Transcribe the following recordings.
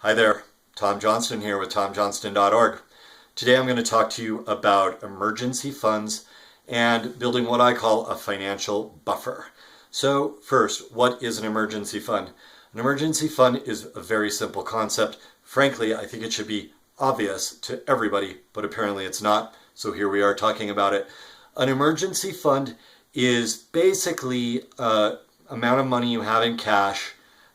Hi there, Tom Johnston here with TomJohnston.org. Today I'm going to talk to you about emergency funds and building what I call a financial buffer. So first, what is an emergency fund? An emergency fund is a very simple concept. Frankly, I think it should be obvious to everybody, but apparently it's not. So here we are talking about it. An emergency fund is basically an amount of money you have in cash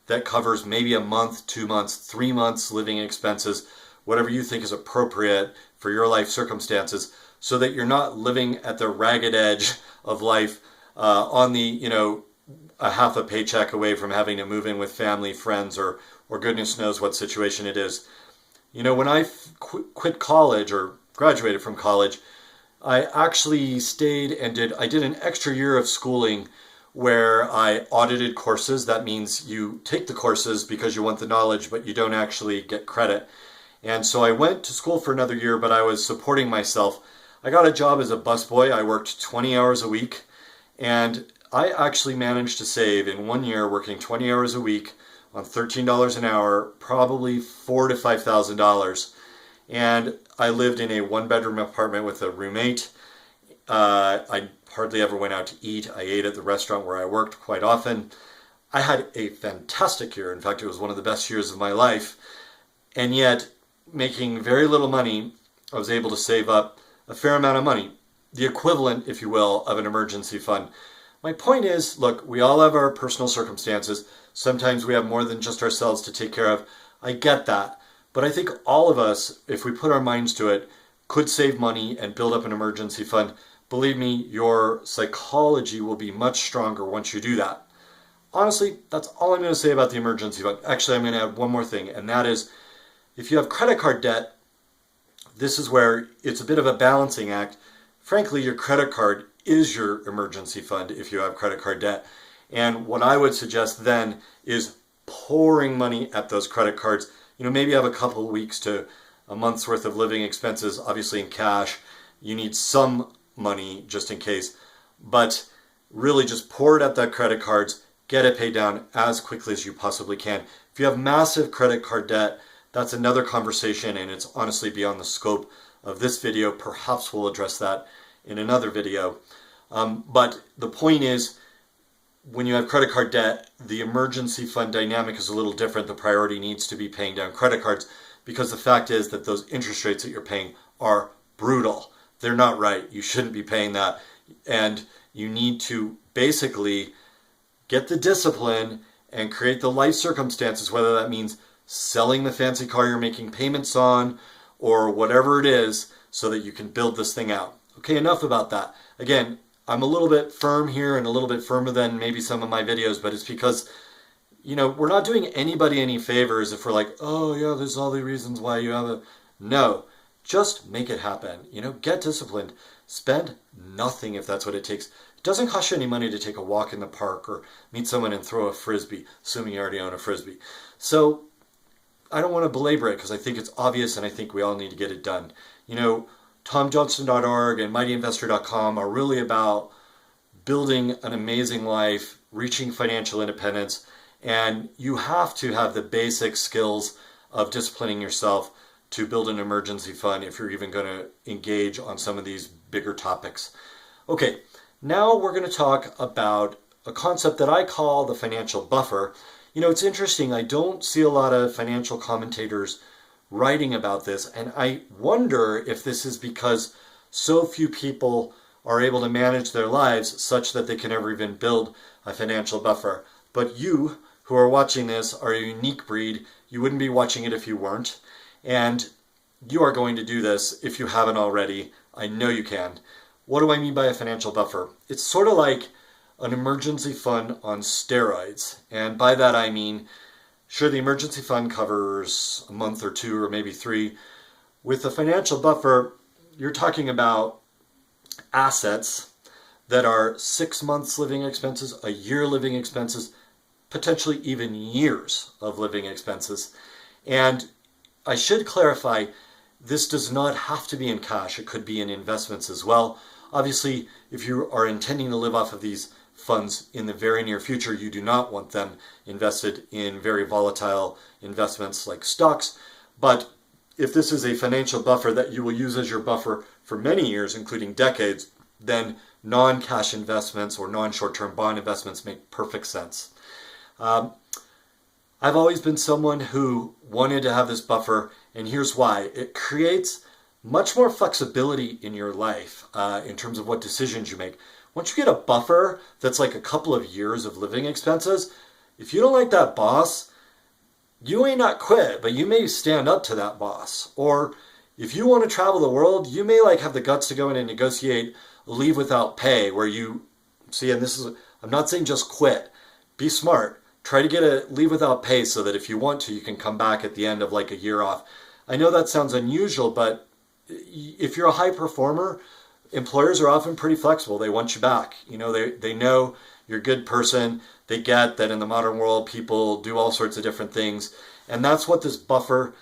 that covers maybe a month, 2 months, 3 months living expenses, whatever you think is appropriate for your life circumstances, so that you're not living at the ragged edge of life on the, a half a paycheck away from having to move in with family, friends, or goodness knows what situation it is. When I quit college or graduated from college, I actually stayed and I did an extra year of schooling where I audited courses. That means you take the courses because you want the knowledge, but you don't actually get credit. And so I went to school for another year, but I was supporting myself. I got a job as a busboy. I worked 20 hours a week, and I actually managed to save in 1 year, working 20 hours a week on $13 an hour, probably $4,000 to $5,000. And I lived in a one-bedroom apartment with a roommate. I hardly ever went out to eat. I ate at the restaurant where I worked quite often. I had a fantastic year. In fact, it was one of the best years of my life. And yet, making very little money, I was able to save up a fair amount of money, the equivalent, if you will, of an emergency fund. My point is, look, we all have our personal circumstances. Sometimes we have more than just ourselves to take care of. I get that. But I think all of us, if we put our minds to it, could save money and build up an emergency fund. Believe me, your psychology will be much stronger once you do that. Honestly, that's all I'm going to say about the emergency fund. Actually, I'm going to add one more thing, and that is, if you have credit card debt, this is where it's a bit of a balancing act. Frankly, your credit card is your emergency fund if you have credit card debt. And what I would suggest then is pouring money at those credit cards. Maybe you have a couple of weeks to a month's worth of living expenses, obviously in cash. You need some money just in case, but really just pour it at that credit cards, get it paid down as quickly as you possibly can. If you have massive credit card debt, that's another conversation, and it's honestly beyond the scope of this video. Perhaps we'll address that in another video. But the point is, when you have credit card debt, the emergency fund dynamic is a little different. The priority needs to be paying down credit cards, because the fact is that those interest rates that you're paying are brutal. They're not right. You shouldn't be paying that. And you need to basically get the discipline and create the life circumstances, whether that means selling the fancy car you're making payments on or whatever it is, so that you can build this thing out. Okay, enough about that. Again, I'm a little bit firm here and a little bit firmer than maybe some of my videos, but it's because, we're not doing anybody any favors if we're like, oh yeah, there's all the reasons why you have a... No. Just make it happen. Get disciplined. Spend nothing if that's what it takes. It doesn't cost you any money to take a walk in the park or meet someone and throw a frisbee, assuming you already own a frisbee. So I don't want to belabor it because I think it's obvious and I think we all need to get it done. TomJohnston.org and MightyInvestor.com are really about building an amazing life, reaching financial independence, and you have to have the basic skills of disciplining yourself to build an emergency fund if you're even going to engage on some of these bigger topics. Okay, now we're going to talk about a concept that I call the financial buffer. It's interesting. I don't see a lot of financial commentators writing about this, and I wonder if this is because so few people are able to manage their lives such that they can ever even build a financial buffer. But you, who are watching this, are a unique breed. You wouldn't be watching it if you weren't. And you are going to do this if you haven't already. I know you can. What do I mean by a financial buffer? It's sort of like an emergency fund on steroids. And by that I mean, sure, the emergency fund covers a month or 2 or maybe 3. With the financial buffer, you're talking about assets that are 6 months living expenses, a year living expenses, potentially even years of living expenses. And I should clarify, this does not have to be in cash. It could be in investments as well. Obviously, if you are intending to live off of these funds in the very near future. You do not want them invested in very volatile investments like stocks. But if this is a financial buffer that you will use as your buffer for many years, including decades, then non-cash investments or non-short-term bond investments make perfect sense. I've always been someone who wanted to have this buffer, and here's why. It creates much more flexibility in your life in terms of what decisions you make. Once you get a buffer that's like a couple of years of living expenses, if you don't like that boss, you may not quit, but you may stand up to that boss. Or if you want to travel the world, you may like have the guts to go in and negotiate a leave without pay where you see, and this is, I'm not saying just quit, be smart. Try to get a leave without pay so that if you want to, you can come back at the end of like a year off. I know that sounds unusual, but if you're a high performer, employers are often pretty flexible. They want you back. You know, they know you're a good person. They get that in the modern world, people do all sorts of different things. And that's what this buffer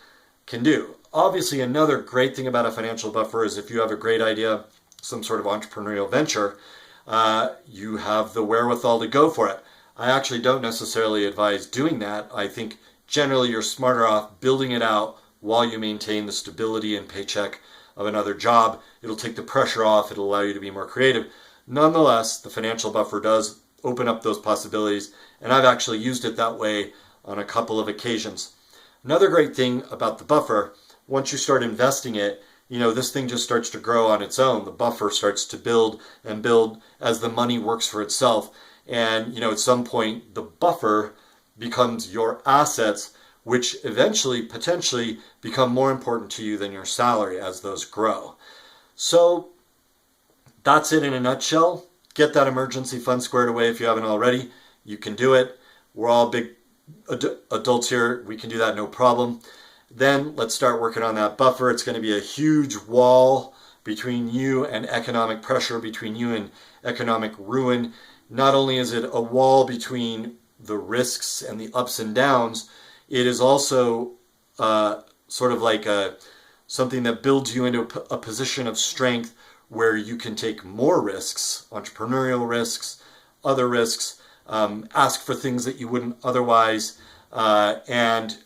can do. Obviously, another great thing about a financial buffer is if you have a great idea, some sort of entrepreneurial venture, you have the wherewithal to go for it. I actually don't necessarily advise doing that. I think generally you're smarter off building it out while you maintain the stability and paycheck of another job. It'll take the pressure off. It'll allow you to be more creative. Nonetheless, the financial buffer does open up those possibilities, and I've actually used it that way on a couple of occasions. Another great thing about the buffer, once you start investing it, you know, this thing just starts to grow on its own. The buffer starts to build and build as the money works for itself. And, you know, at some point, the buffer becomes your assets, which eventually, potentially, become more important to you than your salary as those grow. So that's it in a nutshell. Get that emergency fund squared away if you haven't already. You can do it. We're all big adults here. We can do that, no problem. Then let's start working on that buffer. It's going to be a huge wall between you and economic pressure, between you and economic ruin. Not only is it a wall between the risks and the ups and downs, it is also sort of like something that builds you into a position of strength where you can take more risks, entrepreneurial risks, other risks, ask for things that you wouldn't otherwise, and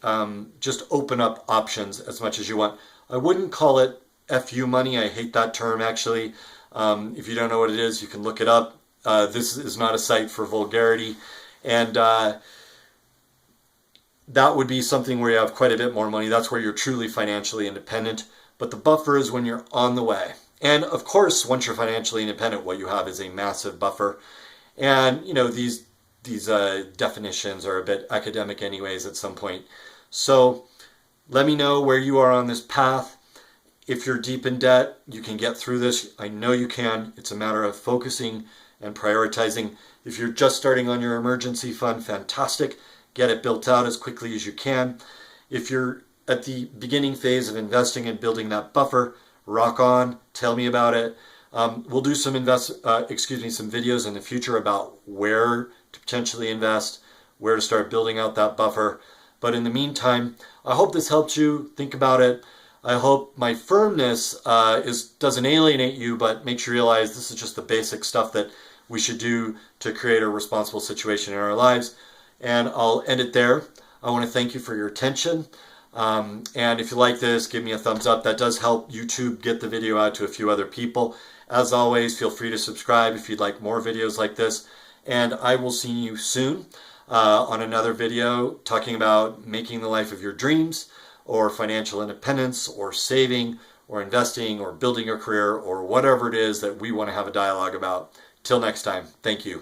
just open up options as much as you want. I wouldn't call it FU money. I hate that term, actually. If you don't know what it is, you can look it up. This is not a site for vulgarity. And that would be something where you have quite a bit more money. That's where you're truly financially independent. But the buffer is when you're on the way. And of course, once you're financially independent, what you have is a massive buffer. And, you know, these definitions are a bit academic anyways at some point. So let me know where you are on this path. If you're deep in debt, you can get through this. I know you can. It's a matter of focusing and prioritizing. If you're just starting on your emergency fund, fantastic. Get it built out as quickly as you can. If you're at the beginning phase of investing and building that buffer, rock on. Tell me about it. We'll do some videos in the future about where to potentially invest, where to start building out that buffer. But in the meantime, I hope this helped you think about it. I hope my firmness doesn't alienate you, but makes you realize this is just the basic stuff that we should do to create a responsible situation in our lives. And I'll end it there. I want to thank you for your attention. And if you like this, give me a thumbs up. That does help YouTube get the video out to a few other people. As always, feel free to subscribe if you'd like more videos like this. And I will see you soon on another video talking about making the life of your dreams, or financial independence, or saving, or investing, or building your career, or whatever it is that we want to have a dialogue about. Till next time, thank you.